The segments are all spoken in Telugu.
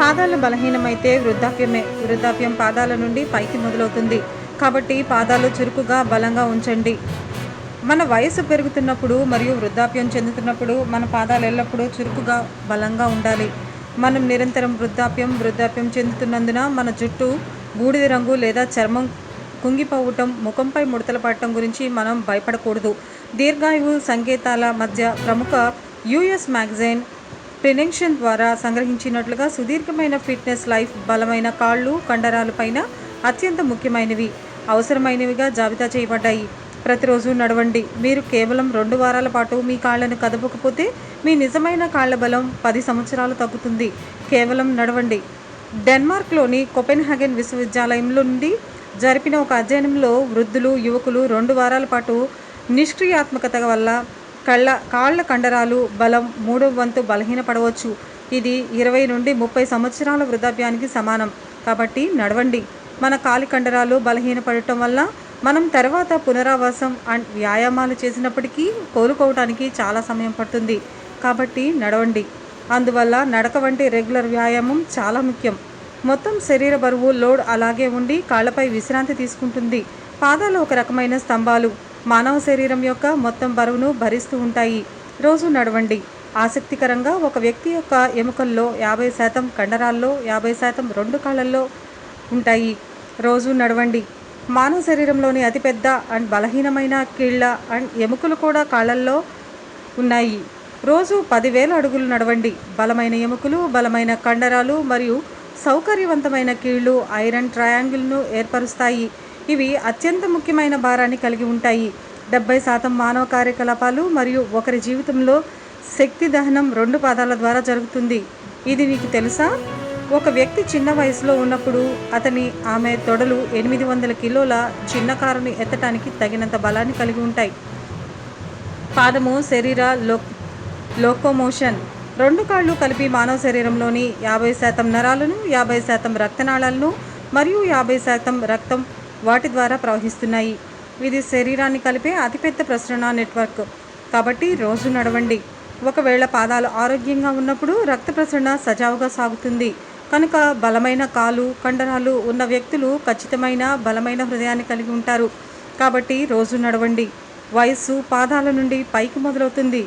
పాదాలు బలహీనమైతే వృద్ధాప్యం పాదాల నుండి పైకి మొదలవుతుంది. కాబట్టి పాదాలు చురుకుగా బలంగా ఉంచండి. మన వయసు పెరుగుతున్నప్పుడు మరియు వృద్ధాప్యం చెందుతున్నప్పుడు మన పాదాలు ఎల్లప్పుడూ చురుకుగా బలంగా ఉండాలి. మనం నిరంతరం వృద్ధాప్యం చెందుతున్నందున మన జుట్టు బూడిద రంగు లేదా చర్మం కుంగిపోవటం, ముఖంపై ముడతలు పడటం గురించి మనం భయపడకూడదు. దీర్ఘాయువు సంకేతాల మధ్య ప్రముఖ యుఎస్ మ్యాగజైన్ ప్రివెన్షన్ ద్వారా సంగ్రహించినట్లుగా సుదీర్ఘమైన ఫిట్నెస్ లైఫ్ బలమైన కాళ్ళు కండరాలు పైన అత్యంత ముఖ్యమైనవి అవసరమైనవిగా జాబితా చేయబడ్డాయి. ప్రతిరోజు నడవండి. మీరు కేవలం 2 వారాల పాటు మీ కాళ్లను కదపకపోతే మీ నిజమైన కాళ్ల బలం 10 సంవత్సరాలు తగ్గుతుంది. కేవలం నడవండి. డెన్మార్క్లోని కోపెన్హాగెన్ విశ్వవిద్యాలయంలో నుండి జరిపిన ఒక అధ్యయనంలో వృద్ధులు, యువకులు 2 వారాల పాటు నిష్క్రియాత్మకత వల్ల కాళ్ల కండరాలు బలం 3వ వంతు బలహీనపడవచ్చు. ఇది 20 నుండి 30 సంవత్సరాల వృద్ధాప్యానికి సమానం. కాబట్టి నడవండి. మన కాలి కండరాలు బలహీనపడటం వల్ల మనం తర్వాత పునరావాసం అండ్ వ్యాయామాలు చేసినప్పటికీ కోలుకోవడానికి చాలా సమయం పడుతుంది. కాబట్టి నడవండి. అందువల్ల నడక వంటి రెగ్యులర్ వ్యాయామం చాలా ముఖ్యం. మొత్తం శరీర బరువు లోడ్ అలాగే ఉండి కాళ్లపై విశ్రాంతి తీసుకుంటుంది. పాదాలు ఒక రకమైన స్తంభాలు మానవ శరీరం యొక్క మొత్తం బరువును భరిస్తూ ఉంటాయి. రోజు నడవండి. ఆసక్తికరంగా ఒక వ్యక్తి యొక్క ఎముకల్లో 50% కండరాల్లో 50% 2 కాళ్లలో ఉంటాయి. రోజు నడవండి. మానవ శరీరంలోని అతిపెద్ద అండ్ బలహీనమైన కీళ్ల అండ్ ఎముకలు కూడా కాళ్లల్లో ఉన్నాయి. రోజు 10,000 అడుగులు నడవండి. బలమైన ఎముకలు, బలమైన కండరాలు మరియు సౌకర్యవంతమైన కీళ్లు ఐరన్ ట్రయాంగిల్ను ఏర్పరుస్తాయి. ఇవి అత్యంత ముఖ్యమైన భారాన్ని కలిగి ఉంటాయి. 70% మానవ కార్యకలాపాలు మరియు ఒకరి జీవితంలో శక్తి దహనం 2 పాదాల ద్వారా జరుగుతుంది. ఇది మీకు తెలుసా? ఒక వ్యక్తి చిన్న వయసులో ఉన్నప్పుడు ఆమె తొడలు 800 కిలోల చిన్న కారుని ఎత్తడానికి తగినంత బలాన్ని కలిగి ఉంటాయి. పాదము శరీర లోకోమోషన్. 2 కాళ్ళు కలిపి మానవ శరీరంలోని 50% నరాలను, 50% రక్తనాళాలను మరియు 50% రక్తం వాటి ద్వారా ప్రవహిస్తున్నాయి. ఇది శరీరాన్ని కలిపే అతిపెద్ద ప్రసరణ నెట్వర్క్. కాబట్టి రోజు నడవండి. ఒకవేళ పాదాలు ఆరోగ్యంగా ఉన్నప్పుడు రక్త ప్రసరణ సజావుగా సాగుతుంది. కనుక బలమైన కాలు కండరాలు ఉన్న వ్యక్తులు ఖచ్చితమైన బలమైన హృదయాన్ని కలిగి ఉంటారు. కాబట్టి రోజు నడవండి. వయస్సు పాదాల నుండి పైకి మొదలవుతుంది.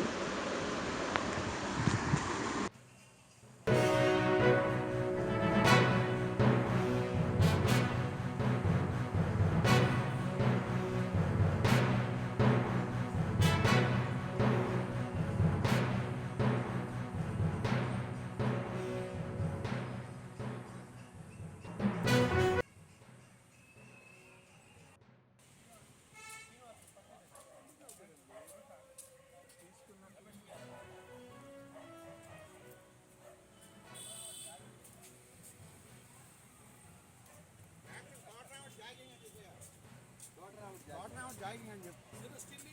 జాగింగ్ అని చెప్పి